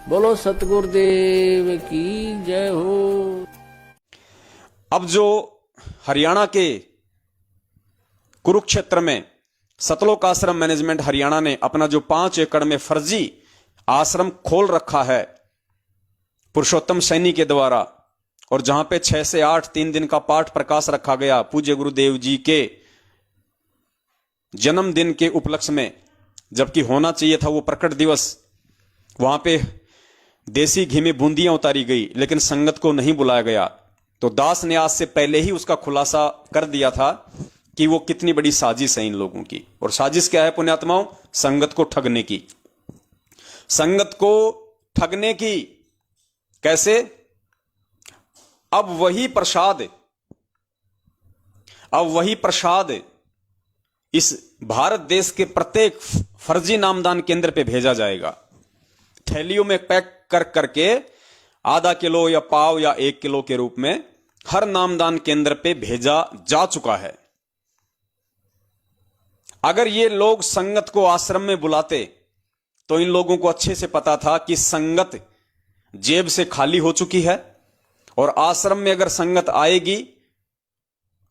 बोलो सतगुरुदेव की जय हो। अब जो हरियाणा के कुरुक्षेत्र में सतलोक आश्रम मैनेजमेंट हरियाणा ने अपना जो 5 एकड़ में फर्जी आश्रम खोल रखा है पुरुषोत्तम सैनी के द्वारा, और जहां पे 6 से 8 3 दिन का पाठ प्रकाश रखा गया पूज्य गुरुदेव जी के जन्मदिन के उपलक्ष्य में, जबकि होना चाहिए था वो प्रकट दिवस। वहां पे देसी घी में बूंदियां उतारी गई, लेकिन संगत को नहीं बुलाया गया। तो दास ने आज से पहले ही उसका खुलासा कर दिया था कि वो कितनी बड़ी साजिश है इन लोगों की। और साजिश क्या है पुण्यात्माओं? संगत को ठगने की। संगत को ठगने की। कैसे? अब वही प्रसाद इस भारत देश के प्रत्येक फर्जी नामदान केंद्र पे भेजा जाएगा। थैलियों में पैक कर करके आधा किलो या पाव या 1 किलो के रूप में हर नामदान केंद्र पे भेजा जा चुका है। अगर ये लोग संगत को आश्रम में बुलाते तो इन लोगों को अच्छे से पता था कि संगत जेब से खाली हो चुकी है, और आश्रम में अगर संगत आएगी,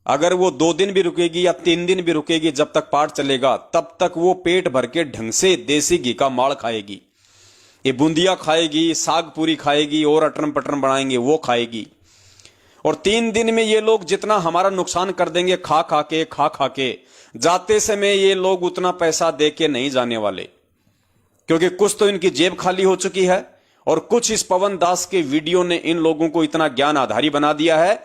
अगर वो 2 दिन भी रुकेगी या 3 दिन भी रुकेगी, जब तक पाठ चलेगा तब तक वो पेट भर के ढंग से देसी घी का माड़ खाएगी। ये बूंदिया खाएगी, साग पूरी खाएगी, और अटरम पटरम बनाएंगे वो खाएगी। और 3 दिन में ये लोग जितना हमारा नुकसान कर देंगे खा खा के, जाते समय ये लोग उतना पैसा दे के नहीं जाने वाले, क्योंकि कुछ तो इनकी जेब खाली हो चुकी है, और कुछ इस पवन दास के वीडियो ने इन लोगों को इतना ज्ञान आधारी बना दिया है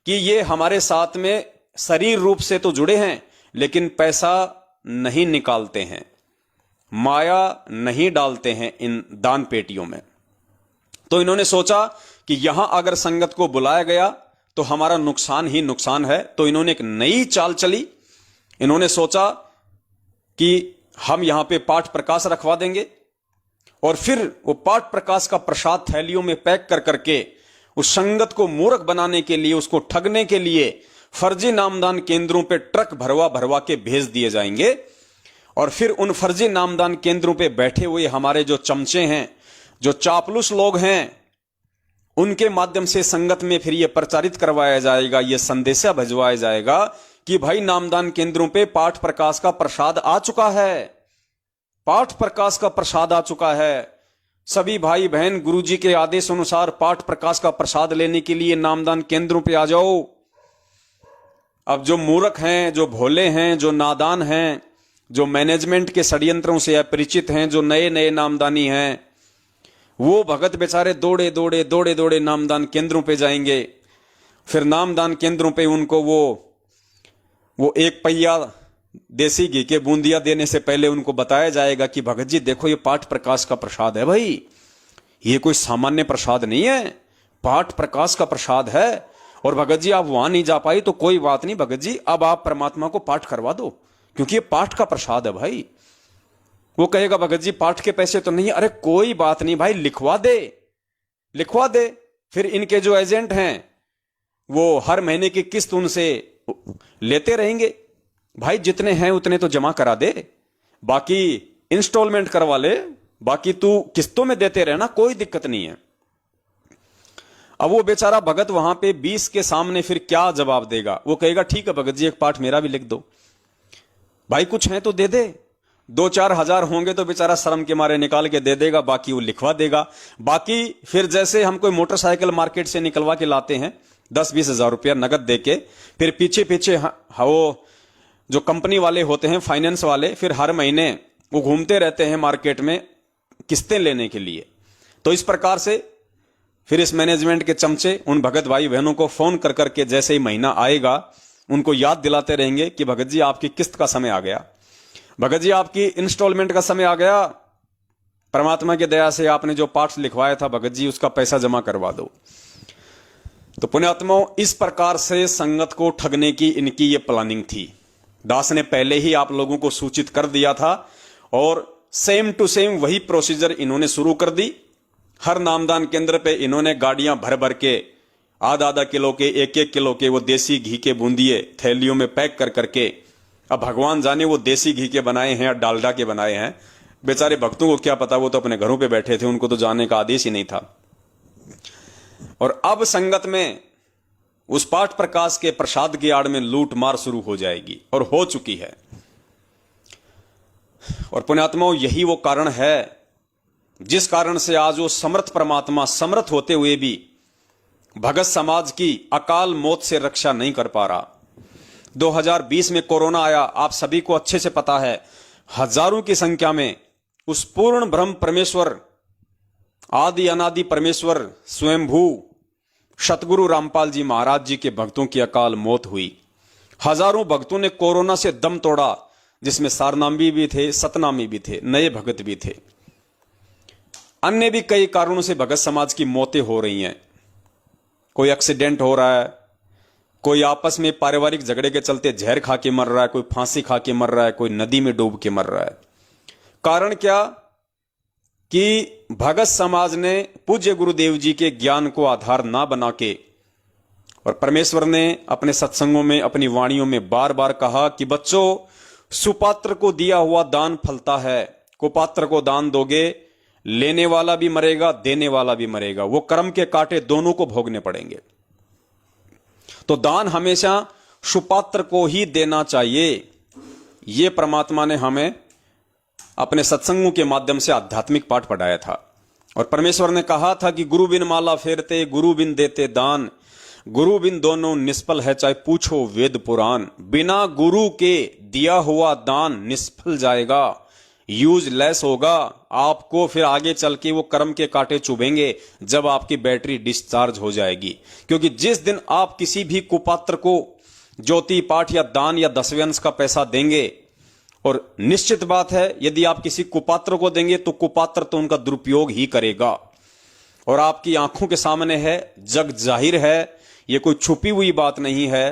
कि ये हमारे साथ में शरीर रूप से तो जुड़े हैं, लेकिन पैसा नहीं निकालते हैं, माया नहीं डालते हैं इन दान पेटियों में। तो इन्होंने सोचा कि यहां अगर संगत को बुलाया गया तो हमारा नुकसान ही नुकसान है। तो इन्होंने एक नई चाल चली। इन्होंने सोचा कि हम यहां पे पाठ प्रकाश रखवा देंगे, और फिर वो पाठ प्रकाश का प्रसाद थैलियों में पैक कर करके उस संगत को मूर्ख बनाने के लिए, उसको ठगने के लिए फर्जी नामदान केंद्रों पे ट्रक भरवा भरवा के भेज दिए जाएंगे। और फिर उन फर्जी नामदान केंद्रों पे बैठे हुए हमारे जो चमचे हैं, जो चापलूस लोग हैं, उनके माध्यम से संगत में फिर यह प्रचारित करवाया जाएगा, यह संदेशा भिजवाया जाएगा कि भाई नामदान केंद्रों पे पाठ प्रकाश का प्रसाद आ चुका है, पाठ प्रकाश का प्रसाद आ चुका है। सभी भाई बहन गुरुजी के आदेश अनुसार पाठ प्रकाश का प्रसाद लेने के लिए नामदान केंद्रों पे आ जाओ। अब जो मूर्ख हैं, जो भोले हैं, जो नादान हैं, जो मैनेजमेंट के षड्यंत्रों से अपरिचित हैं, जो नए नए नामदानी हैं, वो भगत बेचारे दौड़े दौड़े नामदान केंद्रों पे जाएंगे। फिर नामदान केंद्रों पे उनको वो 1 पहिया देसी घी के बूंदिया देने से पहले उनको बताया जाएगा कि भगत जी देखो ये पाठ प्रकाश का प्रसाद है भाई, ये कोई सामान्य प्रसाद नहीं है, पाठ प्रकाश का प्रसाद है। और भगत जी आप वहां नहीं जा पाई तो कोई बात नहीं भगत जी, अब आप परमात्मा को पाठ करवा दो, क्योंकि ये पाठ का प्रसाद है भाई। वो कहेगा भगत जी पाठ के पैसे तो नहीं। अरे कोई बात नहीं भाई, लिखवा दे। फिर इनके जो एजेंट हैं वो हर महीने की किस्त उनसे लेते रहेंगे। भाई जितने हैं उतने तो जमा करा दे, बाकी इंस्टॉलमेंट करवा ले, बाकी तू किस्तों में देते रहना, कोई दिक्कत नहीं है। अब वो बेचारा भगत वहां पे 20 के सामने फिर क्या जवाब देगा? वो कहेगा ठीक है भगत जी एक पाठ मेरा भी लिख दो। भाई कुछ है तो दे दे, 2-4 हजार होंगे तो बेचारा शर्म के मारे निकाल के दे देगा, बाकी वो लिखवा देगा। बाकी फिर जैसे हम कोई मोटरसाइकिल मार्केट से निकलवा के लाते हैं 10-20 हजार रुपया नगद देके, फिर पीछे वो जो कंपनी वाले होते हैं फाइनेंस वाले, फिर हर महीने वो घूमते रहते हैं मार्केट में किस्तें लेने के लिए। तो इस प्रकार से फिर इस मैनेजमेंट के चमचे उन भगत भाई बहनों को फोन कर करके जैसे ही महीना आएगा उनको याद दिलाते रहेंगे कि भगत जी आपकी किस्त का समय आ गया, भगत जी आपकी इंस्टॉलमेंट का समय आ गया, परमात्मा की दया से आपने जो पाठ लिखवाया था भगत जी उसका पैसा जमा करवा दो। तो पुण्यात्माओं इस प्रकार से संगत को ठगने की इनकी ये प्लानिंग थी। दास ने पहले ही आप लोगों को सूचित कर दिया था, और सेम टू सेम वही प्रोसीजर इन्होंने शुरू कर दी। हर नामदान केंद्र पे इन्होंने गाड़ियां भर भर के आधा किलो के 1-1 किलो के वो देसी घी के बूंदिए थैलियों में पैक कर करके, अब भगवान जाने वो देसी घी के बनाए हैं या डालडा के बनाए हैं, बेचारे भक्तों को क्या पता, वो तो अपने घरों पे बैठे थे, उनको तो जाने का आदेश ही नहीं था। और अब संगत में उस पाठ प्रकाश के प्रसाद की आड़ में लूट मार शुरू हो जाएगी, और हो चुकी है। और पुण्यात्माओं, यही वो कारण है जिस कारण से आज वो समर्थ परमात्मा समर्थ होते हुए भी भगत समाज की अकाल मौत से रक्षा नहीं कर पा रहा। 2020 में कोरोना आया, आप सभी को अच्छे से पता है। हजारों की संख्या में उस पूर्ण ब्रह्म परमेश्वर, आदि अनादि परमेश्वर स्वयंभू सतगुरु रामपाल जी महाराज जी के भक्तों की अकाल मौत हुई। हजारों भक्तों ने कोरोना से दम तोड़ा, जिसमें सारनामी भी थे, सतनामी भी थे, नए भगत भी थे। अन्य भी कई कारणों से भगत समाज की मौतें हो रही हैं। कोई एक्सीडेंट हो रहा है, कोई आपस में पारिवारिक झगड़े के चलते जहर खा के मर रहा है, कोई फांसी खा के मर रहा है, कोई नदी में डूब के मर रहा है। कारण क्या कि भगत समाज ने पूज्य गुरुदेव जी के ज्ञान को आधार ना बना के, और परमेश्वर ने अपने सत्संगों में, अपनी वाणियों में बार बार कहा कि बच्चों, सुपात्र को दिया हुआ दान फलता है। कुपात्र को दान दोगे, लेने वाला भी मरेगा, देने वाला भी मरेगा। वो कर्म के कांटे दोनों को भोगने पड़ेंगे। तो दान हमेशा सुपात्र को ही देना चाहिए। ये परमात्मा ने हमें अपने सत्संगों के माध्यम से आध्यात्मिक पाठ पढ़ाया था। और परमेश्वर ने कहा था कि गुरु बिन माला फेरते, गुरु बिन देते दान, गुरु बिन दोनों निष्फल है, चाहे पूछो वेद पुराण। बिना गुरु के दिया हुआ दान निष्फल जाएगा, यूजलेस होगा। आपको फिर आगे चल के वो कर्म के कांटे चुभेंगे जब आपकी बैटरी डिस्चार्ज हो जाएगी। क्योंकि जिस दिन आप किसी भी कुपात्र को ज्योति पाठ या दान या दसवें अंश का पैसा देंगे, और निश्चित बात है यदि आप किसी कुपात्र को देंगे तो कुपात्र तो उनका दुरुपयोग ही करेगा। और आपकी आंखों के सामने है, जग जाहिर है, यह कोई छुपी हुई बात नहीं है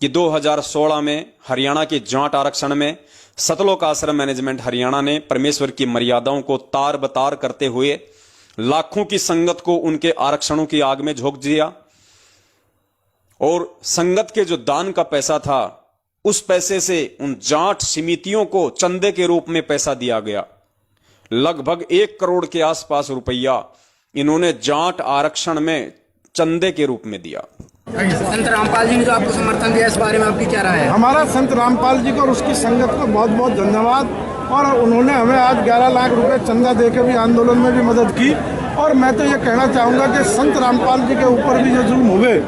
कि 2016 में हरियाणा के जाट आरक्षण में सतलोक आश्रम मैनेजमेंट हरियाणा ने परमेश्वर की मर्यादाओं को तार बतार करते हुए लाखों की संगत को उनके आरक्षणों की आग में झोंक दिया। और संगत के जो दान का पैसा था, उस पैसे से उन जाट समितियों को चंदे के रूप में पैसा दिया गया। लगभग 1 करोड़ के आसपास रुपया इन्होंने जाट आरक्षण में चंदे के रूप में दिया। संत रामपाल जी ने जो आपको समर्थन दिया, इस बारे में आपकी क्या राय है? हमारा संत रामपाल जी को और उसकी संगत को बहुत बहुत धन्यवाद। और उन्होंने हमें आज 11 लाख रुपए चंदा देकर भी आंदोलन में भी मदद की। और मैं तो ये कहना चाहूँगा कि संत रामपाल जी के ऊपर भी जो जुल्म हुए,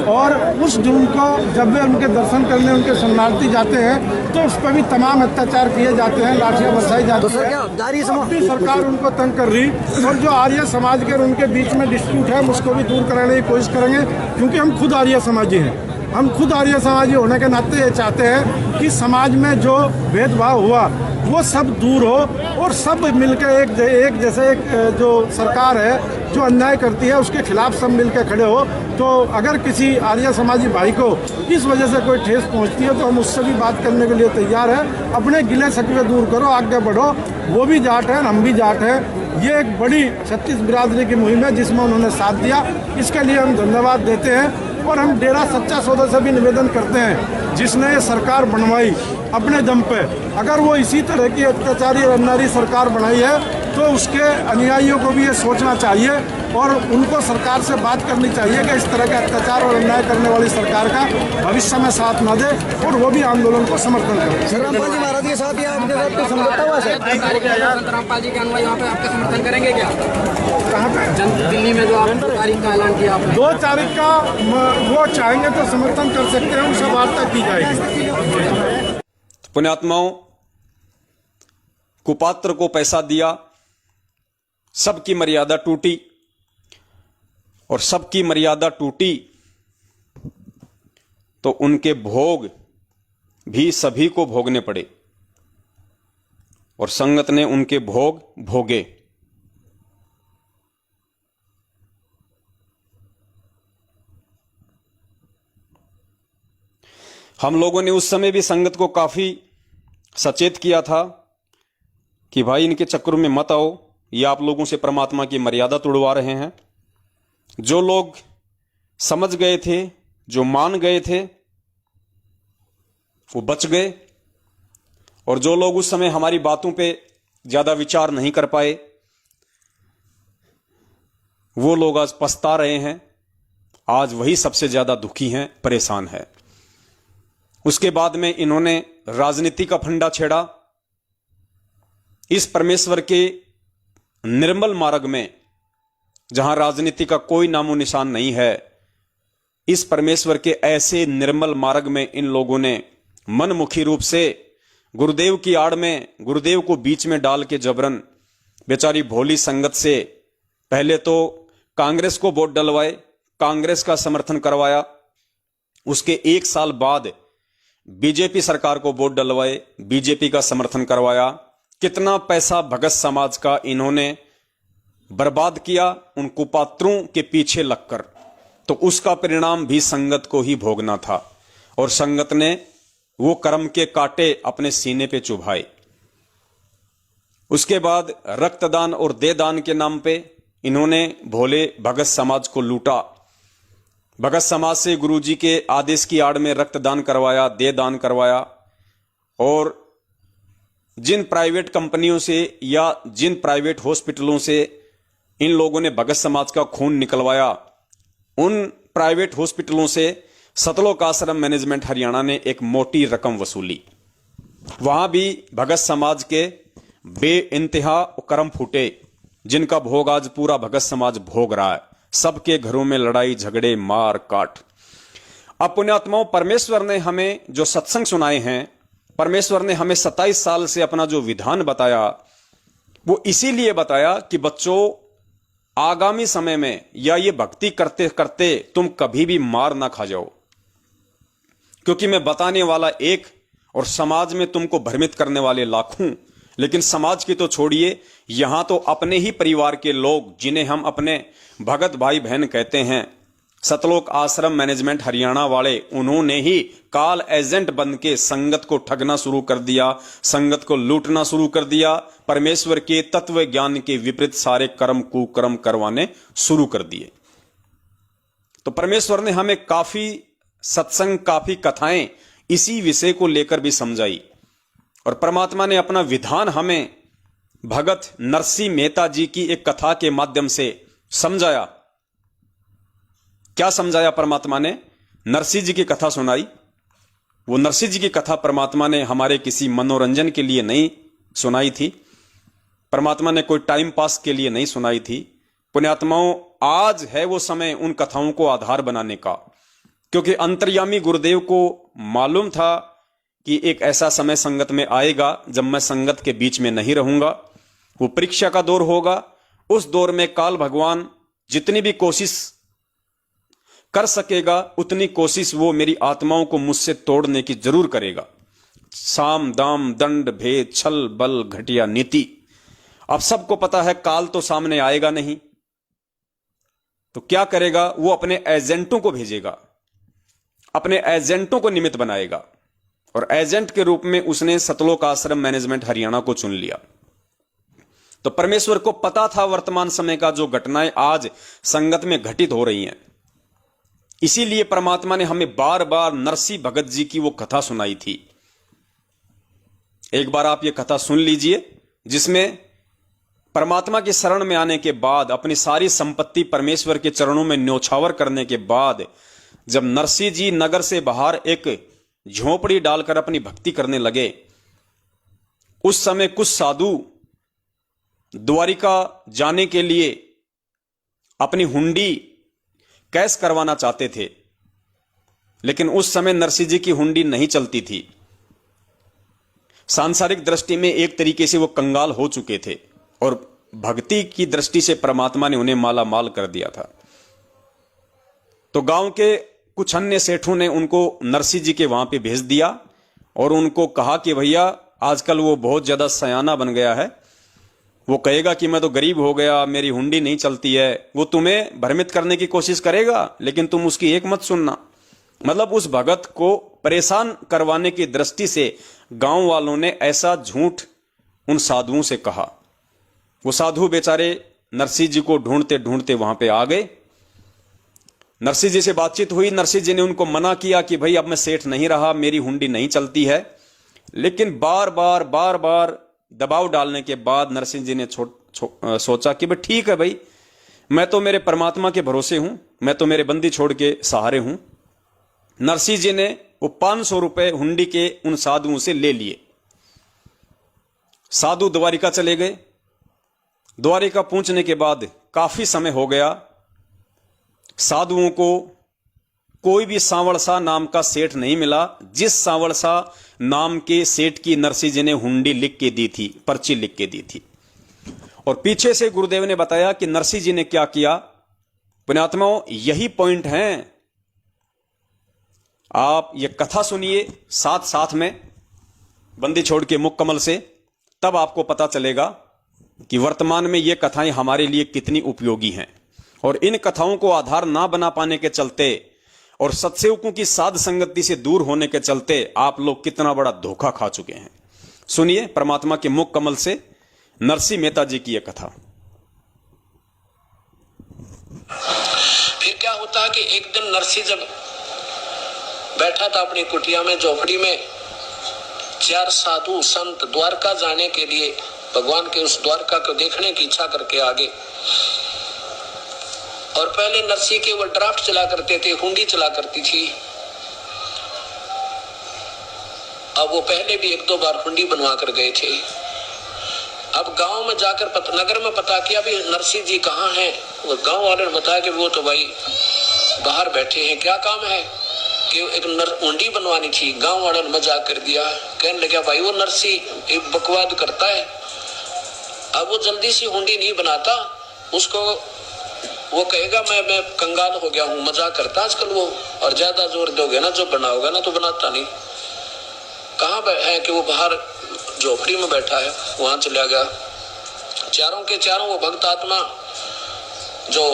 और उस जुल्म को जब वे उनके दर्शन करने उनके शरणार्थी जाते हैं तो उस पर भी तमाम अत्याचार किए जाते हैं, लाठियाँ बरसाई जाती है। सरकार उनको तंग कर रही, और जो आर्य समाज के और उनके बीच में डिस्प्यूट है उसको भी दूर कराने की कोशिश करेंगे। क्योंकि हम खुद आर्य समाजी हैं, हम खुद आर्य समाजी होने के नाते ये चाहते हैं कि समाज में जो भेदभाव हुआ वो सब दूर हो, और सब मिलकर एक जैसे एक जो सरकार है जो अन्याय करती है उसके खिलाफ सब मिलकर खड़े हो। तो अगर किसी आर्य समाजी भाई को इस वजह से कोई ठेस पहुंचती है तो हम उससे भी बात करने के लिए तैयार हैं। अपने गिले शिकवे दूर करो, आगे बढ़ो। वो भी जाट है, हम भी जाट हैं। ये एक बड़ी 36 बिरादरी की मुहिम है जिसमें उन्होंने साथ दिया, इसके लिए हम धन्यवाद देते हैं। और हम डेरा सच्चा सौदा से भी निवेदन करते हैं, जिसने ये सरकार बनवाई अपने दम पे, अगर वो इसी तरह की अत्याचारी और अन्यायी सरकार बनाई है तो उसके अनुयायियों को भी ये सोचना चाहिए और उनको सरकार से बात करनी चाहिए कि इस तरह के अत्याचार और अन्याय करने वाली सरकार का भविष्य में साथ न दे, और वो भी आंदोलन को समर्थन करें। रामपाल जी महाराज के साथ या आपके साथ समझौता हुआ है? रामपाल जी के अनुयायी वहाँ पे आपका समर्थन करेंगे क्या? कहाँ पे? दिल्ली में जो आप 2 तारीख का ऐलान किया आपने। 2 तारीख का वो चाहेंगे तो समर्थन कर सकते हैं, उनसे वार्ता की जाएगी। पुण्यात्माओं, कुपात्र को पैसा दिया, सबकी मर्यादा टूटी, और सबकी मर्यादा टूटी तो उनके भोग भी सभी को भोगने पड़े, और संगत ने उनके भोग भोगे। हम लोगों ने उस समय भी संगत को काफी सचेत किया था कि भाई इनके चक्रों में मत आओ, ये आप लोगों से परमात्मा की मर्यादा तोड़वा रहे हैं। जो लोग समझ गए थे, जो मान गए थे, वो बच गए, और जो लोग उस समय हमारी बातों पे ज्यादा विचार नहीं कर पाए, वो लोग आज पछता रहे हैं। आज वही सबसे ज्यादा दुखी हैं, परेशान है। उसके बाद में इन्होंने राजनीति का फंडा छेड़ा। इस परमेश्वर के निर्मल मार्ग में, जहां राजनीति का कोई नामो निशान नहीं है, इस परमेश्वर के ऐसे निर्मल मार्ग में इन लोगों ने मनमुखी रूप से गुरुदेव की आड़ में, गुरुदेव को बीच में डाल के जबरन बेचारी भोली संगत से पहले तो कांग्रेस को वोट डलवाए, कांग्रेस का समर्थन करवाया। उसके 1 साल बाद बीजेपी सरकार को वोट डलवाए, बीजेपी का समर्थन करवाया। कितना पैसा भगत समाज का इन्होंने बर्बाद किया उन कुपात्रों के पीछे लगकर। तो उसका परिणाम भी संगत को ही भोगना था, और संगत ने वो कर्म के कांटे अपने सीने पे चुभाए। उसके बाद रक्तदान और देदान के नाम पे इन्होंने भोले भगत समाज को लूटा। भगत समाज से गुरुजी के आदेश की आड़ में रक्तदान करवाया, देदान करवाया, और जिन प्राइवेट कंपनियों से या जिन प्राइवेट हॉस्पिटलों से इन लोगों ने भगत समाज का खून निकलवाया, उन प्राइवेट हॉस्पिटलों से सतलोक आश्रम मैनेजमेंट हरियाणा ने एक मोटी रकम वसूली। वहां भी भगत समाज के बेइंतहा कर्म फूटे, जिनका भोग आज पूरा भगत समाज भोग रहा है। सबके घरों में लड़ाई झगड़े मार काट। अब पुण्यात्माओं, परमेश्वर ने हमें जो सत्संग सुनाए हैं, परमेश्वर ने हमें 27 साल से अपना जो विधान बताया, वो इसीलिए बताया कि बच्चों, आगामी समय में या ये भक्ति करते करते तुम कभी भी मार ना खा जाओ। क्योंकि मैं बताने वाला एक और समाज में तुमको भ्रमित करने वाले लाखों। लेकिन समाज की तो छोड़िए, यहां तो अपने ही परिवार के लोग, जिन्हें हम अपने भगत भाई बहन कहते हैं, सतलोक आश्रम मैनेजमेंट हरियाणा वाले, उन्होंने ही काल एजेंट बन के संगत को ठगना शुरू कर दिया, संगत को लूटना शुरू कर दिया, परमेश्वर के तत्व ज्ञान के विपरीत सारे कर्म कुकर्म करवाने शुरू कर दिए। तो परमेश्वर ने हमें काफी सत्संग, काफी कथाएं इसी विषय को लेकर भी समझाई, और परमात्मा ने अपना विधान हमें भगत नरसिंह मेहता जी की एक कथा के माध्यम से समझाया। क्या समझाया परमात्मा ने? नरसिंह जी की कथा सुनाई। वो नरसिंह जी की कथा परमात्मा ने हमारे किसी मनोरंजन के लिए नहीं सुनाई थी, परमात्मा ने कोई टाइम पास के लिए नहीं सुनाई थी। पुण्यात्माओं, आज है वो समय उन कथाओं को आधार बनाने का, क्योंकि अंतर्यामी गुरुदेव को मालूम था कि एक ऐसा समय संगत में आएगा जब मैं संगत के बीच में नहीं रहूंगा। वो परीक्षा का दौर होगा। उस दौर में काल भगवान जितनी भी कोशिश कर सकेगा, उतनी कोशिश वो मेरी आत्माओं को मुझसे तोड़ने की जरूर करेगा। साम दाम दंड भेद छल बल घटिया नीति। अब सबको पता है काल तो सामने आएगा नहीं, तो क्या करेगा? वो अपने एजेंटों को भेजेगा, अपने एजेंटों को निमित्त बनाएगा, और एजेंट के रूप में उसने सतलोक आश्रम मैनेजमेंट हरियाणा को चुन लिया। तो परमेश्वर को पता था वर्तमान समय का जो घटनाएं आज संगत में घटित हो रही हैं। इसीलिए परमात्मा ने हमें बार बार नरसिंह भगत जी की वो कथा सुनाई थी। एक बार आप ये कथा सुन लीजिए, जिसमें परमात्मा की शरण में आने के बाद, अपनी सारी संपत्ति परमेश्वर के चरणों में न्योछावर करने के बाद, जब नरसिंह जी नगर से बाहर एक झोपड़ी डालकर अपनी भक्ति करने लगे, उस समय कुछ साधु द्वारिका जाने के लिए अपनी हुंडी कैश करवाना चाहते थे, लेकिन उस समय नरसिंह जी की हुंडी नहीं चलती थी। सांसारिक दृष्टि में एक तरीके से वो कंगाल हो चुके थे, और भक्ति की दृष्टि से परमात्मा ने उन्हें माला माल कर दिया था। तो गांव के कुछ अन्य सेठों ने उनको नरसिंह जी के वहां पे भेज दिया, और उनको कहा कि भैया, आजकल वो बहुत ज्यादा सयाना बन गया है, वो कहेगा कि मैं तो गरीब हो गया, मेरी हुंडी नहीं चलती है। वो तुम्हें भ्रमित करने की कोशिश करेगा, लेकिन तुम उसकी एक मत सुनना। मतलब उस भगत को परेशान करवाने की दृष्टि से गांव वालों ने ऐसा झूठ उन साधुओं से कहा। वो साधु बेचारे नरसिंह जी को ढूंढते ढूंढते वहां पे आ गए। नरसिंह जी से बातचीत हुई। नरसिंह जी ने उनको मना किया कि भाई, अब मैं सेठ नहीं रहा, मेरी हुंडी नहीं चलती है। लेकिन बार बार दबाव डालने के बाद नरसिंह जी ने सोचा कि भाई ठीक है भाई, मैं तो मेरे परमात्मा के भरोसे हूं, मैं तो मेरे बंदी छोड़ के सहारे हूं। नरसिंह जी ने वो 500 रुपए हुंडी के उन साधुओं से ले लिए। साधु द्वारिका चले गए। द्वारिका पहुंचने के बाद काफी समय हो गया। साधुओं को कोई भी सांवरसा नाम का सेठ नहीं मिला, जिस सांवरसा नाम के सेठ की नरसिंह जी ने हुंडी लिख के दी थी, पर्ची लिख के दी थी। और पीछे से गुरुदेव ने बताया कि नरसिंह जी ने क्या किया। पुण्यात्माओं, यही पॉइंट है। आप ये कथा सुनिए साथ साथ में बंदी छोड़ के मुख कमल से, तब आपको पता चलेगा कि वर्तमान में ये कथाएं हमारे लिए कितनी उपयोगी हैं। और इन कथाओं को आधार ना बना पाने के चलते और सत्सेवकों की साध संगति से दूर होने के चलते आप लोग कितना बड़ा धोखा खा चुके हैं। सुनिए परमात्मा के मुख कमल से नरसिंह मेहता जी की यह कथा। फिर क्या होता कि एक दिन नरसिंह जब बैठा था अपनी कुटिया में, झोपड़ी में, 4 साधु संत द्वारका जाने के लिए भगवान के उस द्वारका को देखने की इच्छा करके आगे। और पहले नरसिंह के वो ड्राफ्ट चला करते थे, हुंडी चला करती थी। अब वो पहले भी 1-2 बार हुंडी बनवा कर गए थे। अब गांव में जाकर नगर में पता किया भी नरसिंह जी कहाँ हैं। वो गांव वाले ने बताया कि वो तो भाई बाहर बैठे हैं। क्या काम है कि एक हुंडी बनवानी थी। गांव वालों ने मजाक कर दिया, कहने लगा भाई वो नरसिंह एक बकवाद करता है, अब वो जल्दी से हुंडी नहीं बनाता, उसको वो कहेगा मैं कंगाल हो गया हूँ, मजाक करता आजकल वो। और ज्यादा जोर दोगे ना जो बनाओगे ना तो बनाता नहीं। कहाँ है कि वो बाहर झोपड़ी में बैठा है, वहां चला गया। चारों के चारों वो भक्त आत्मा जो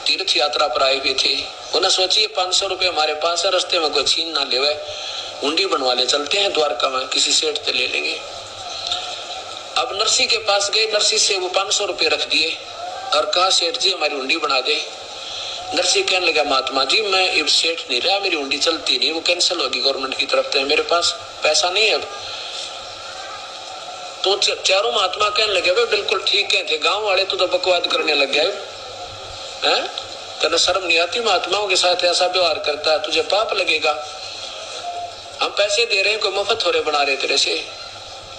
तीर्थ यात्रा पर आए हुए थे, उन्हें सोचिए 500 रुपए हमारे पास है, रास्ते में कोई छीन ना लेवे, हुंडी बनवा ले, चलते हैं द्वारका में, किसी सेठ से ले लेंगे। अब नरसिंह के पास गए, नरसिंह से वो 500 रुपए रख दिए और कहा सेठ जी हमारी हुंडी बना दे। नरसिंह कहने लगा महात्मा जी मैं अब सेठ नहीं रहा, मेरी हुंडी चलती नहीं, वो कैंसिल होगी गवर्नमेंट की तरफ से, मेरे पास पैसा नहीं है अब। तो चारों महात्मा कहने लगे भाई बिल्कुल ठीक है थे, गांव वाले तो बकवाद करने लग गए हैं, तेरे शर्म नहीं आती महात्माओं के साथ ऐसा व्यवहार करता है, तुझे पाप लगेगा, हम पैसे दे रहे हैं कोई मुफ्त हो रहे बना रहे तेरे से।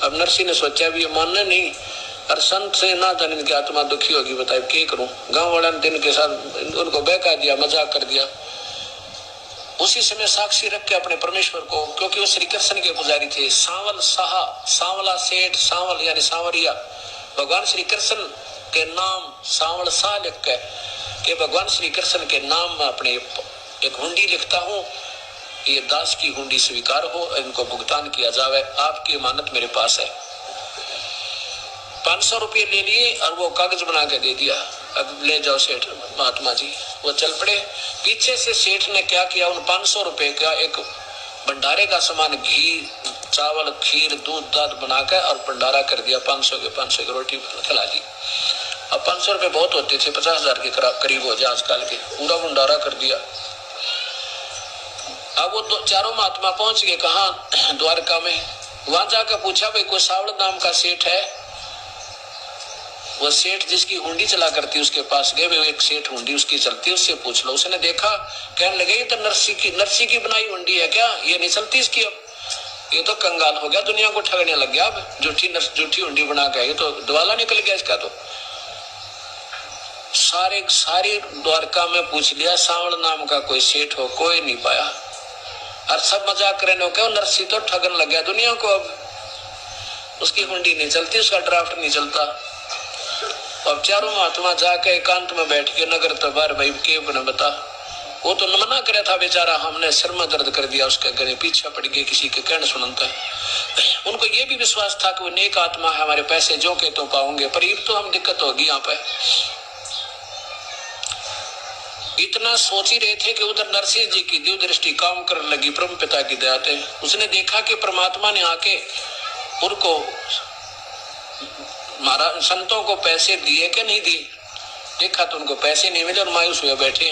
अब नरसिंह ने सोचा भी ये मानना नहीं, और संत से ना जाने इनकी आत्मा दुखी होगी, बताए क्या करूं। गांव वाले ने दिन के साथ उनको बहका दिया, मजाक कर दिया। उसी समय साक्षी रख के अपने परमेश्वर को, क्योंकि वो श्री कृष्ण के पुजारी थे, सांवल साहा, सांवला सेठ, सांवल यानी सांवरिया, भगवान श्री कृष्ण के नाम सांवल शाह लिख के कि भगवान श्री कृष्ण के नाम में अपने एक हुंडी लिखता हूँ, ये दास की हुंडी स्वीकार हो, इनको भुगतान किया जावे, आपकी अमानत मेरे पास है। 500 रुपये ले लिए और वो कागज बना के दे दिया, अब ले जाओ सेठ महात्मा जी। वो चल पड़े। पीछे से सेठ ने क्या किया, उन 500 रुपए का एक भंडारे का सामान, घी, चावल, खीर, दूध दाद बनाकर और भंडारा कर दिया। 500 की रोटी खिला दी। अब 500 रुपए बहुत होते थे, 50,000 के करीब हो जाए आजकल के, पूरा भंडारा कर दिया। अब वो चारों महात्मा पहुंच गए कहाँ, द्वारका में। वहां जाकर पूछा भाई कोई सावड़ नाम का सेठ है। वो सेठ जिसकी हुंडी चला करती उसके पास गए, वो एक सेठ हुंडी उसकी चलती, उससे पूछ लो। उसने देखा, कहने लगे ये तो नरसिंह की बनाई हुंडी है क्या, ये नहीं चलती इसकी, अब ये तो कंगाल हो गया, दुनिया को ठगने लग गया, अब झूठी हुंडी बना के, ये तो दिवाला निकल गया इसका। तो सारी द्वारका में पूछ लिया, सांवल नाम का कोई सेठ हो, कोई नहीं पाया। और सब मजाक करने को, नरसिंह तो ठगन लग गया दुनिया को, अब उसकी हुंडी नहीं चलती, उसका ड्राफ्ट नहीं चलता। अब चारों महात्मा जाके एकांत में बैठ के, नगर तो बार भाई के बना बता, वो तो मना करे था बेचारा, हमने सिर में दर्द कर दिया उसके, गले पीछे पड़ गए, किसी के कहने सुनता है। उनको ये भी विश्वास था कि वो नेक आत्मा है, हमारे पैसे जो के तो पाओगे, पर ये तो हम दिक्कत होगी यहाँ पे। इतना सोच ही रहे थे कि उधर नरसिंह जी की दिव्य दृष्टि काम करने लगी, परम पिता की दया से। उसने देखा कि परमात्मा ने आके उनको महाराज संतों को पैसे दिए कि नहीं दिए, देखा तो उनको पैसे नहीं मिले और मायूस हुए बैठे।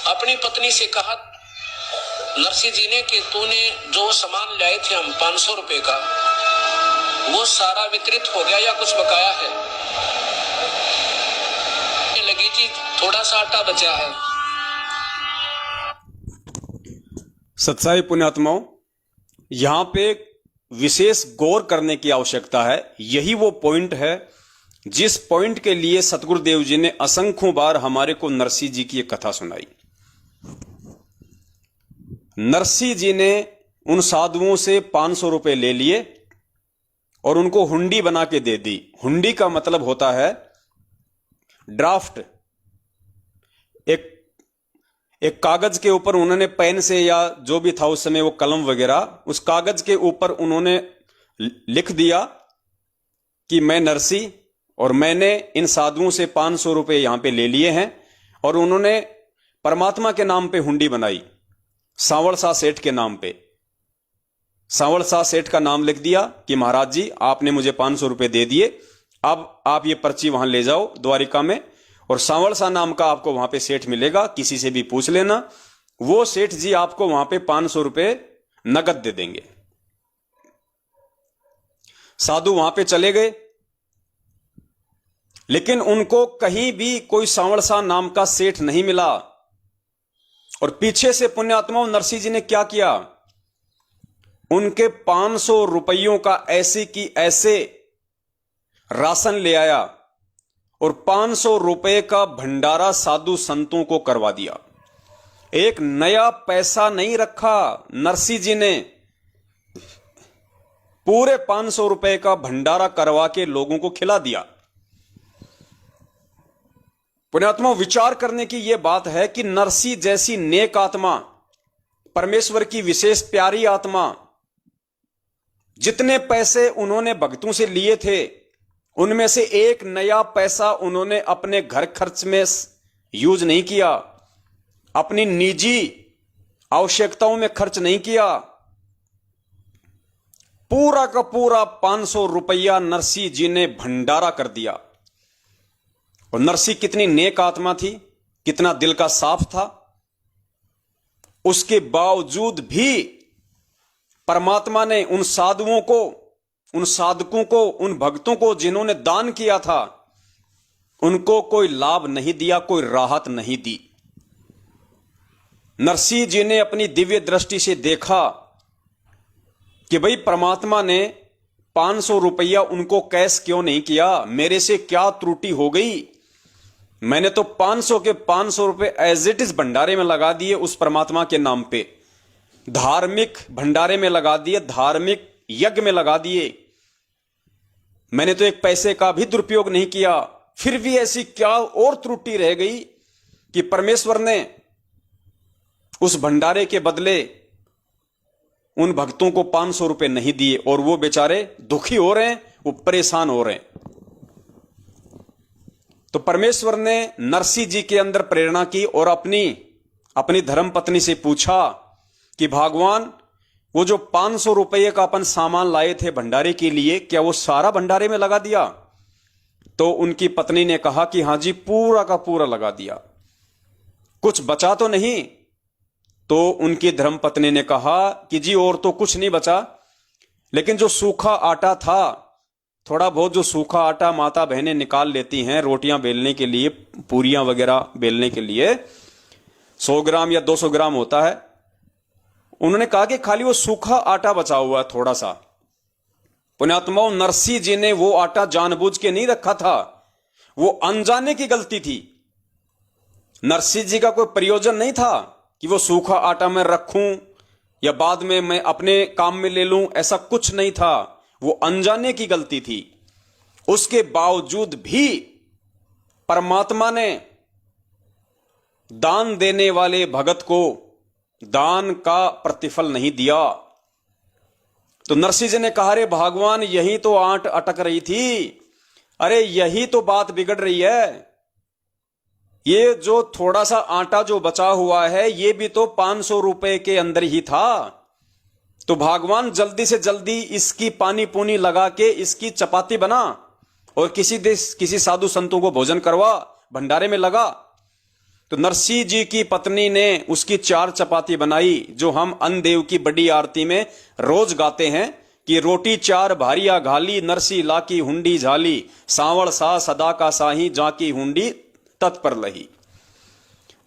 अपनी पत्नी से कहा नरसिंह जी ने कि तूने जो सामान लाए थे हम 500 रुपए का, वो सारा वितरित हो गया या कुछ बकाया है? लगी जी, थोड़ा सा आटा बचा है। सत्साई पुण्यात्माओं, यहां पे विशेष गौर करने की आवश्यकता है। यही वो पॉइंट है जिस पॉइंट के लिए सतगुरुदेव जी ने असंख्यों बार हमारे को नरसिंह जी की एक कथा सुनाई। नरसिंह जी ने उन साधुओं से 500 रुपए ले लिए और उनको हुंडी बना के दे दी। हुंडी का मतलब होता है ड्राफ्ट। एक कागज के ऊपर उन्होंने पेन से या जो भी था उस समय वो कलम वगैरह, उस कागज के ऊपर उन्होंने लिख दिया कि मैं नरसिंह और मैंने इन साधुओं से 500 रुपए यहां पे ले लिए हैं, और उन्होंने परमात्मा के नाम पे हुंडी बनाई, सांवल शाह सेठ के नाम पे। सांवल शाह सेठ का नाम लिख दिया कि महाराज जी आपने मुझे 500 रुपए दे दिए, अब आप ये पर्ची वहां ले जाओ द्वारिका में, और सांवल शाह नाम का आपको वहां पे सेठ मिलेगा, किसी से भी पूछ लेना, वो सेठ जी आपको वहां पे 500 रुपए नगद दे देंगे। साधु वहां पे चले गए, लेकिन उनको कहीं भी कोई सांवल शाह नाम का सेठ नहीं मिला। और पीछे से पुण्यात्माओं नरसिंह जी ने क्या किया, उनके 500 रुपयों का ऐसे की ऐसे राशन ले आया और 500 रुपए का भंडारा साधु संतों को करवा दिया। एक नया पैसा नहीं रखा नरसिंह जी ने, पूरे 500 रुपए का भंडारा करवा के लोगों को खिला दिया। पुण्यात्मा, विचार करने की यह बात है कि नरसिंह जैसी नेक आत्मा, परमेश्वर की विशेष प्यारी आत्मा, जितने पैसे उन्होंने भक्तों से लिए थे उनमें से एक नया पैसा उन्होंने अपने घर खर्च में यूज नहीं किया, अपनी निजी आवश्यकताओं में खर्च नहीं किया। पूरा का पूरा 500 रुपया नरसिंह जी ने भंडारा कर दिया। और नरसिंह कितनी नेक आत्मा थी, कितना दिल का साफ था, उसके बावजूद भी परमात्मा ने उन साधुओं को, उन साधकों को, उन भक्तों को जिन्होंने दान किया था, उनको कोई लाभ नहीं दिया, कोई राहत नहीं दी। नरसिंह जी ने अपनी दिव्य दृष्टि से देखा कि भाई परमात्मा ने 500 रुपया उनको कैश क्यों नहीं किया, मेरे से क्या त्रुटि हो गई। मैंने तो 500 के 500 रुपए एज इट इज भंडारे में लगा दिए, उस परमात्मा के नाम पे धार्मिक भंडारे में लगा दिए, धार्मिक यज्ञ में लगा दिए। मैंने तो एक पैसे का भी दुरुपयोग नहीं किया, फिर भी ऐसी क्या और त्रुटि रह गई कि परमेश्वर ने उस भंडारे के बदले उन भक्तों को 500 रुपए नहीं दिए, और वो बेचारे दुखी हो रहे हैं, वो परेशान हो रहे हैं। तो परमेश्वर ने नरसिंह जी के अंदर प्रेरणा की और अपनी धर्मपत्नी से पूछा कि भगवान, वो जो 500 रुपये का अपन सामान लाए थे भंडारे के लिए, क्या वो सारा भंडारे में लगा दिया? तो उनकी पत्नी ने कहा कि हां जी, पूरा का पूरा लगा दिया, कुछ बचा तो नहीं। तो उनकी धर्मपत्नी ने कहा कि जी और तो कुछ नहीं बचा, लेकिन जो सूखा आटा था, थोड़ा बहुत जो सूखा आटा माता बहनें निकाल लेती हैं रोटियां बेलने के लिए, पूरियां वगैरह बेलने के लिए, 100 ग्राम या 200 ग्राम होता है। उन्होंने कहा कि खाली वो सूखा आटा बचा हुआ है थोड़ा सा। पुण्यात्माओं, नरसिंह जी ने वो आटा जानबूझ के नहीं रखा था, वो अनजाने की गलती थी। नरसिंह जी का कोई प्रयोजन नहीं था कि वो सूखा आटा मैं रखूं या बाद में मैं अपने काम में ले लूं, ऐसा कुछ नहीं था, वो अनजाने की गलती थी। उसके बावजूद भी परमात्मा ने दान देने वाले भगत को दान का प्रतिफल नहीं दिया। तो नरसिंह जी ने कहा, रे भगवान, यही तो आंट अटक रही थी, अरे यही तो बात बिगड़ रही है। ये जो थोड़ा सा आटा जो बचा हुआ है, ये भी तो 500 रुपए के अंदर ही था। तो भगवान, जल्दी से जल्दी इसकी पानी पूनी लगा के इसकी चपाती बना और किसी साधु संतों को भोजन करवा, भंडारे में लगा। तो नरसिंह जी की पत्नी ने उसकी 4 चपाती बनाई, जो हम अन्नदेव की बड़ी आरती में रोज गाते हैं कि रोटी चार भारिया घाली, नरसी लाकी हुंडी झाली, सांवड़ सा सदा का साही, जाकी हुंडी तत्पर लही।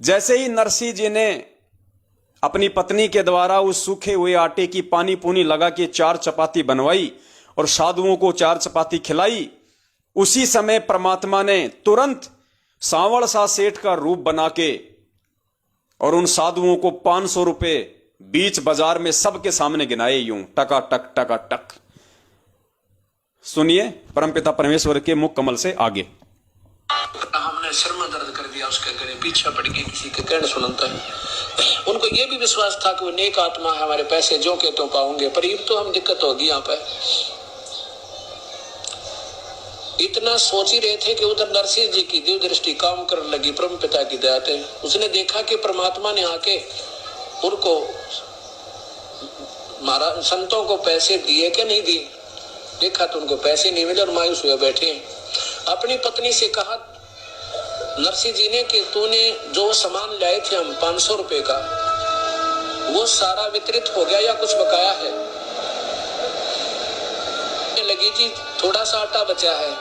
जैसे ही नरसी जी ने अपनी पत्नी के द्वारा उस सूखे हुए आटे की पानी पूनी लगा के 4 चपाती बनवाई और साधुओं को 4 चपाती खिलाई, उसी समय परमात्मा ने तुरंत सांवड़ सा सेठ का रूप बना के और उन साधुओं को 500 रुपए बीच बाजार में सबके सामने गिनाए, यूं टका टक टका टक। सुनिए परमपिता परमेश्वर के मुख कमल से आगे। हमने सिर में दर्द कर दिया, उसके गले पीछे पड़ गई, किसी के कहने सुनता है। उनको ये भी विश्वास था कि वो नेक आत्मा है, हमारे पैसे जो के तो पाऊंगे, पर ये तो हम दिक्कत होगी यहाँ पे। इतना सोच ही रहे थे कि उधर नरसिंह जी की दिव्य दृष्टि काम करने लगी परम पिता की दया से। उसने देखा कि परमात्मा ने आके उनको महाराज संतों को पैसे दिए कि नहीं दिए। देखा तो उनको पैसे नहीं मिले और मायूस हुए बैठे। अपनी पत्नी से कहा नरसिंह जी ने कि तूने जो सामान लाए थे हम 500 रुपए का, वो सारा वितरित हो गया या कुछ बकाया है? लगी जी थोड़ा सा आटा बचा है।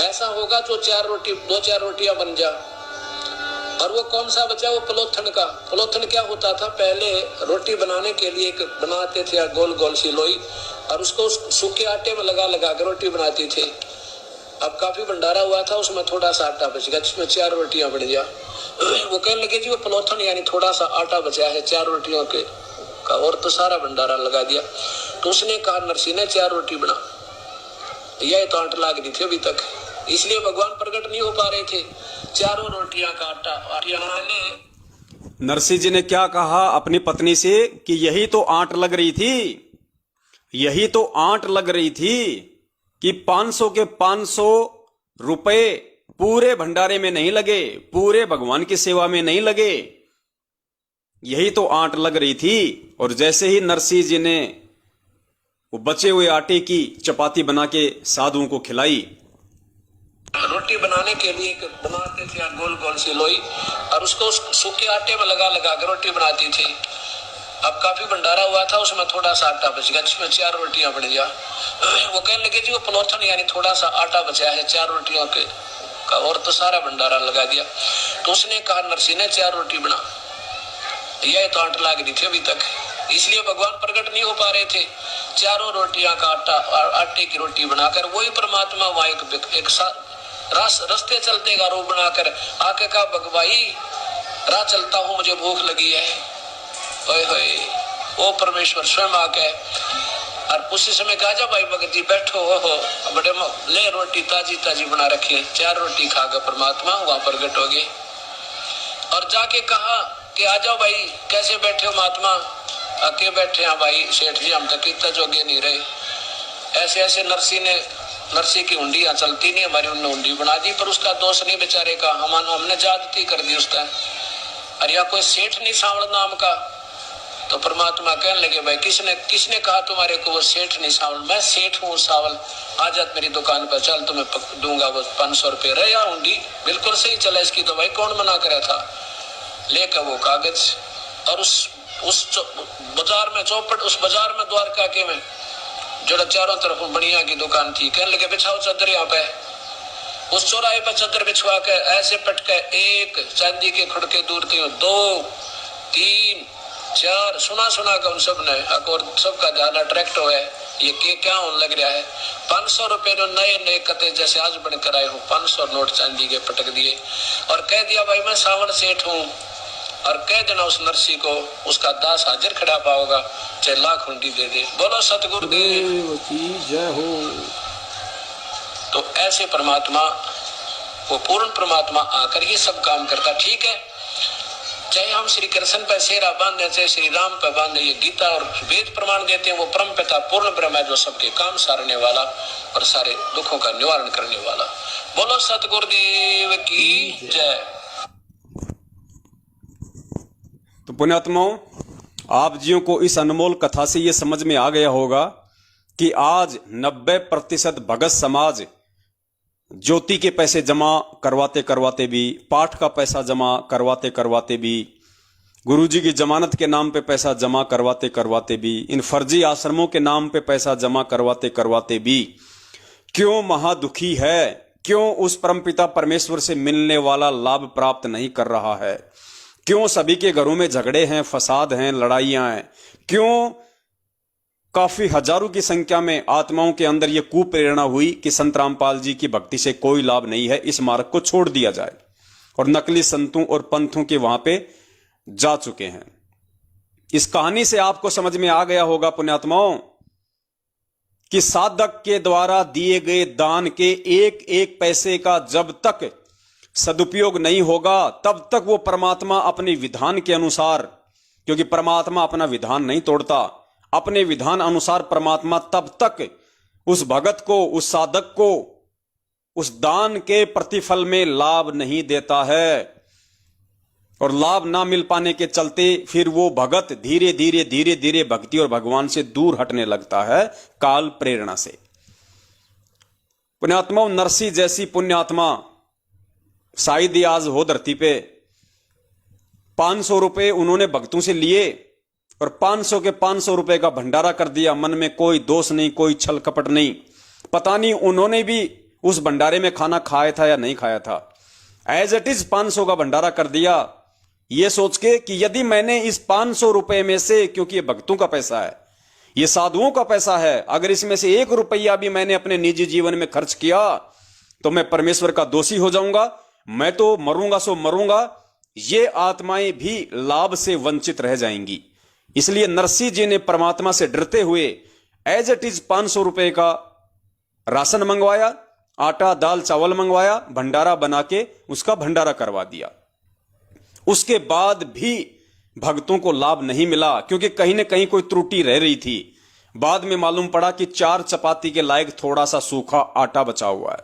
ऐसा होगा तो 2-4 रोटियां बन जा। और वो कौन सा बचा? वो पलोथन का। पलोथन क्या होता था? पहले रोटी बनाने के लिए एक बनाते थे गोल गोल सी लोई, और उसको सूखे आटे में लगा लगा कर रोटी बनाती थी। अब काफी भंडारा हुआ था, उसमें थोड़ा सा आटा बच गया, जिसमें 4 रोटियां बन जा। वो कहने लगे जी वो पलोथन यानी थोड़ा सा आटा बचा है 4 रोटियों के का, और तो सारा भंडारा लगा दिया। तो उसने कहा नरसिंह ने 4 रोटी बना। यह तो आटा लाग रही थी अभी तक, इसलिए भगवान प्रकट नहीं हो पा रहे थे। 4 रोटियां का आटा नरसिंह जी ने क्या कहा अपनी पत्नी से कि यही तो आंट लग रही थी, यही तो आंट लग रही थी कि 500 के 500 रुपए पूरे भंडारे में नहीं लगे, पूरे भगवान की सेवा में नहीं लगे, यही तो आंट लग रही थी। और जैसे ही नरसिंह जी ने वो बचे हुए आटे की चपाती बना के साधुओं को खिलाई। रोटी बनाने के लिए बनाते थे गोल गोल सी लोई, और उसको सूखे आटे में लगा लगा कर रोटी बनाती थी। अब काफी भंडारा हुआ था, उसमें थोड़ा सा आटा बच गया, जिसमें 4 रोटियां बन जा। वो कहने लगे जी वो पलोथन यानी थोड़ा सा आटा बचा है 4 रोटियों के का, और तो सारा भंडारा लगा दिया। तो उसने कहा नरसिंह ने 4 रोटी बना। यह तो आंट लाग रही थी अभी तक, इसलिए भगवान प्रकट नहीं हो पा रहे थे। 4 रोटियां का आटे की रोटी बनाकर वही परमात्मा वहां एक रास्ते चलते का रूप बनाकर आके कहा भगवाई राह चलता हूं, मुझे भूख लगी है। ओए होए, वो परमेश्वर स्वयं आके और उसी समय कहा जा भाई भगत जी बैठो हो बड़े ले रोटी ताजी ताजी बना रखी है। 4 रोटी खाकर परमात्मा वहां प्रकट हो गए और जाके कहा कि आ जाओ भाई, कैसे बैठे हो महात्मा? आके बैठे हैं भाई सेठ जी, हम तक इतना जोगे नहीं रहे। ऐसे ऐसे नरसिंह की हुंडियां चलती नहीं, हमारी उन्होंने हुंडी बना दी, पर उसका दोष नहीं बेचारे का, हमने ज्यादती कर दी उसका। और या कोई सेठ नहीं सांवल नाम का। तो परमात्मा कहने लगे भाई किसने कहा तुम्हारे को वो सेठ नहीं सांवल? मैं सेठ हूँ सांवल, आ जा मेरी दुकान पर, चल तुम्हें दूंगा वो 500 रुपए। रहे या हुंडी बिल्कुल सही चला इसकी तो भाई, कौन मना करा था? लेकर वो कागज और उस बाजार में चौपट, उस बाजार में द्वारका के में जो चारों तरफ बढ़िया की दुकान थी, कहने लगे बिछाओ चादर यहाँ पे। उस चौराहे पर चादर बिछवा के ऐसे पटके 1 चांदी के खुड़के दूर थे, 2 3 4 सुना का उन सब ने, और सबका ध्यान अट्रैक्ट हुआ है ये क्या होने लग रहा है। 500 रुपए नए कते जैसे आज बनकर आए हो, 500 नोट चांदी के पटक दिए और कह दिया भाई मैं सावन सेठ हूँ, और कह देना उस नरसिंह को उसका दास हाजिर खड़ा पाओगा, चाहे लाख हुंडी दे दे। बोलो सतगुरुदेव की जय हो। तो ऐसे परमात्मा, वो पूर्ण परमात्मा आकर ही सब काम करता। ठीक है, चाहे हम श्री कृष्ण पे सेरा बांधे, चाहे श्री राम पे बांधे, ये गीता और वेद प्रमाण देते हैं वो परम पिता पूर्ण ब्रह्म है, जो सबके काम सारने वाला और सारे दुखों का निवारण करने वाला। बोलो सतगुरुदेव की जय। तो पुण्यात्माओं, आप जियों को इस अनमोल कथा से ये समझ में आ गया होगा कि आज 90% भगत समाज ज्योति के पैसे जमा करवाते करवाते भी, पाठ का पैसा जमा करवाते करवाते भी, गुरुजी की जमानत के नाम पे पैसा जमा करवाते करवाते भी, इन फर्जी आश्रमों के नाम पे पैसा जमा करवाते करवाते भी क्यों महादुखी है? क्यों उस परमपिता परमेश्वर से मिलने वाला लाभ प्राप्त नहीं कर रहा है? क्यों सभी के घरों में झगड़े हैं, फसाद हैं, लड़ाइयां हैं? क्यों काफी हजारों की संख्या में आत्माओं के अंदर यह कुप्रेरणा हुई कि संत रामपाल जी की भक्ति से कोई लाभ नहीं है, इस मार्ग को छोड़ दिया जाए, और नकली संतों और पंथों के वहां पे जा चुके हैं। इस कहानी से आपको समझ में आ गया होगा पुण्यात्माओं कि साधक के द्वारा दिए गए दान के एक एक पैसे का जब तक सदुपयोग नहीं होगा तब तक वो परमात्मा अपने विधान के अनुसार, क्योंकि परमात्मा अपना विधान नहीं तोड़ता, अपने विधान अनुसार परमात्मा तब तक उस भगत को, उस साधक को उस दान के प्रतिफल में लाभ नहीं देता है, और लाभ ना मिल पाने के चलते फिर वो भगत धीरे धीरे धीरे धीरे भक्ति और भगवान से दूर हटने लगता है काल प्रेरणा से। पुण्यात्माओं, नरसी जैसी पुण्यात्मा शायद ही आज हो धरती पे। 500 रुपए उन्होंने भक्तों से लिए और 500 के 500 रुपए का भंडारा कर दिया। मन में कोई दोष नहीं, कोई छल कपट नहीं। पता नहीं उन्होंने भी उस भंडारे में खाना खाया था या नहीं खाया था। एज इट इज 500 का भंडारा कर दिया, ये सोच के कि यदि मैंने इस 500 रुपए में से, क्योंकि ये भक्तों का पैसा है, ये साधुओं का पैसा है, अगर इसमें से 1 रुपया भी मैंने अपने निजी जीवन में खर्च किया तो मैं परमेश्वर का दोषी हो जाऊंगा, मैं तो मरूंगा सो मरूंगा, ये आत्माएं भी लाभ से वंचित रह जाएंगी। इसलिए नरसिंह जी ने परमात्मा से डरते हुए एज इट इज 500 रुपए का राशन मंगवाया, आटा दाल चावल मंगवाया, भंडारा बना के उसका भंडारा करवा दिया। उसके बाद भी भक्तों को लाभ नहीं मिला, क्योंकि कहीं ना कहीं कोई त्रुटि रह रही थी। बाद में मालूम पड़ा कि 4 चपाती के लायक थोड़ा सा सूखा आटा बचा हुआ है,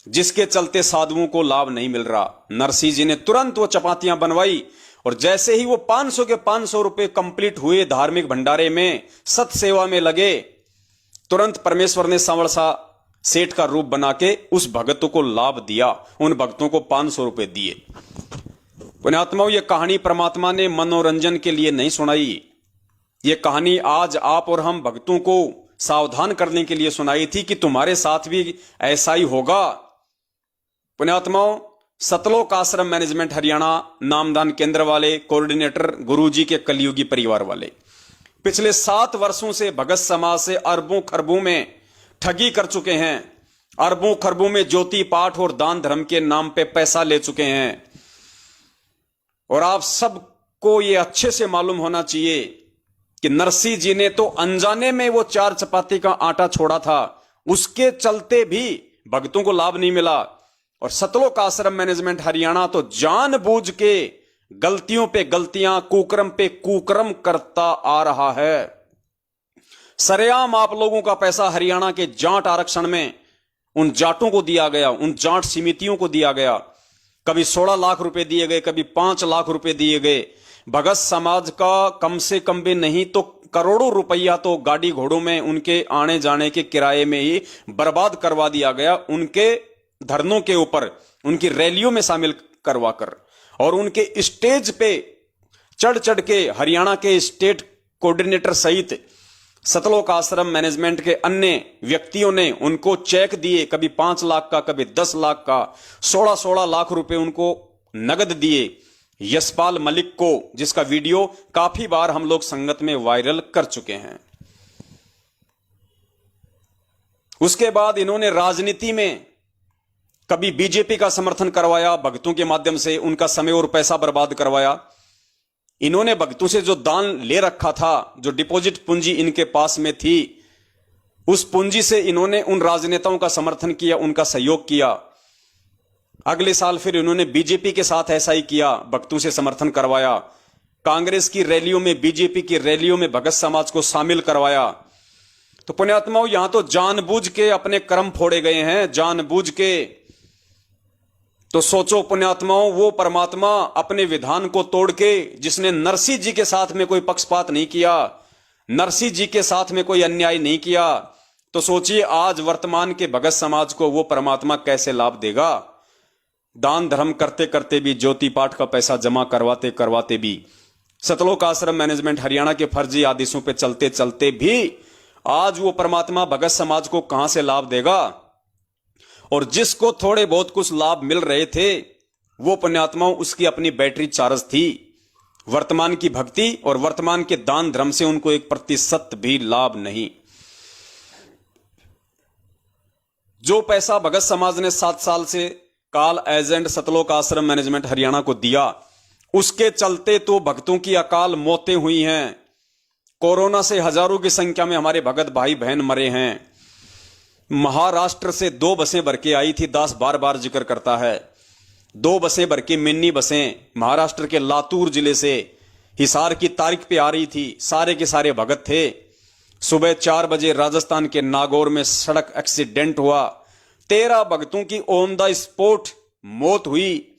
जिसके चलते साधुओं को लाभ नहीं मिल रहा। नरसिंह जी ने तुरंत वो चपातियां बनवाई, और जैसे ही वो 500 के 500 रुपए कंप्लीट हुए धार्मिक भंडारे में, सत सेवा में लगे, तुरंत परमेश्वर ने सांवड़ सा सेठ का रूप बना के उस भक्तों को लाभ दिया, उन भक्तों को 500 रुपए दिए। पुण्यात्माओं, यह कहानी परमात्मा ने मनोरंजन के लिए नहीं सुनाई। यह कहानी आज आप और हम भक्तों को सावधान करने के लिए सुनाई थी कि तुम्हारे साथ भी ऐसा ही होगा। पुण्यात्माओं, सतलोक आश्रम मैनेजमेंट हरियाणा नामदान केंद्र वाले कोऑर्डिनेटर गुरुजी के कलयुगी परिवार वाले पिछले 7 वर्षों से भगत समाज से अरबों खरबों में ठगी कर चुके हैं। अरबों खरबों में ज्योति पाठ और दान धर्म के नाम पे पैसा ले चुके हैं। और आप सबको ये अच्छे से मालूम होना चाहिए कि नरसिंह जी ने तो अनजाने में वो 4 चपाती का आटा छोड़ा था, उसके चलते भी भक्तों को लाभ नहीं मिला। और सतलोक आश्रम मैनेजमेंट हरियाणा तो जानबूझ के गलतियों पे गलतियां, कुकर्म पे कुकर्म करता आ रहा है। सरेआम आप लोगों का पैसा हरियाणा के जाट आरक्षण में उन जाटों को दिया गया, उन जाट समितियों को दिया गया। कभी 16 लाख रुपए दिए गए, कभी 5 लाख रुपए दिए गए। भगत समाज का कम से कम भी नहीं तो करोड़ों रुपया तो गाड़ी घोड़ों में उनके आने जाने के किराए में ही बर्बाद करवा दिया गया, उनके धरनों के ऊपर, उनकी रैलियों में शामिल करवाकर, और उनके स्टेज पे चढ़ चढ़ के हरियाणा के स्टेट कोऑर्डिनेटर सहित सतलोक आश्रम मैनेजमेंट के अन्य व्यक्तियों ने उनको चेक दिए, कभी 5 लाख का, कभी 10 लाख का, 16-16 लाख रुपए उनको नगद दिए यशपाल मलिक को, जिसका वीडियो काफी बार हम लोग संगत में वायरल कर चुके हैं। उसके बाद इन्होंने राजनीति में कभी बीजेपी का समर्थन करवाया, भक्तों के माध्यम से उनका समय और पैसा बर्बाद करवाया। इन्होंने भक्तों से जो दान ले रखा था, जो डिपॉजिट पूंजी इनके पास में थी, उस पूंजी से इन्होंने उन राजनेताओं का समर्थन किया, उनका सहयोग किया। अगले साल फिर इन्होंने बीजेपी के साथ ऐसा ही किया, भक्तों से समर्थन करवाया। कांग्रेस की रैलियों में, बीजेपी की रैलियों में भगत समाज को शामिल करवाया। तो पुण्यात्माओं, यहां तो जानबूझ के अपने कर्म फोड़े गए हैं, जानबूझ के। तो सोचो पुण्यात्माओं, वो परमात्मा अपने विधान को तोड़ के, जिसने नरसिंह जी के साथ में कोई पक्षपात नहीं किया, नरसिंह जी के साथ में कोई अन्याय नहीं किया, तो सोचिए आज वर्तमान के भगत समाज को वो परमात्मा कैसे लाभ देगा। दान धर्म करते करते भी, ज्योति पाठ का पैसा जमा करवाते करवाते भी, सतलोक आश्रम मैनेजमेंट हरियाणा के फर्जी आदेशों पे चलते चलते भी आज वो परमात्मा भगत समाज को कहां से लाभ देगा? और जिसको थोड़े बहुत कुछ लाभ मिल रहे थे वो पुण्यात्माओं उसकी अपनी बैटरी चार्ज थी। वर्तमान की भक्ति और वर्तमान के दान धर्म से उनको 1% भी लाभ नहीं। जो पैसा भगत समाज ने 7 साल से काल एजेंट सतलोक आश्रम मैनेजमेंट हरियाणा को दिया, उसके चलते तो भक्तों की अकाल मौतें हुई हैं। कोरोना से हजारों की संख्या में हमारे भगत भाई बहन मरे हैं। महाराष्ट्र से 2 बसें भर के आई थी, दास बार बार जिक्र करता है। 2 बसें भर के मिनी बसें महाराष्ट्र के लातूर जिले से हिसार की तारीख पे आ रही थी। सारे के सारे भगत थे। सुबह 4 बजे राजस्थान के नागौर में सड़क एक्सीडेंट हुआ। 13 भक्तों की ऑन द स्पॉट मौत हुई।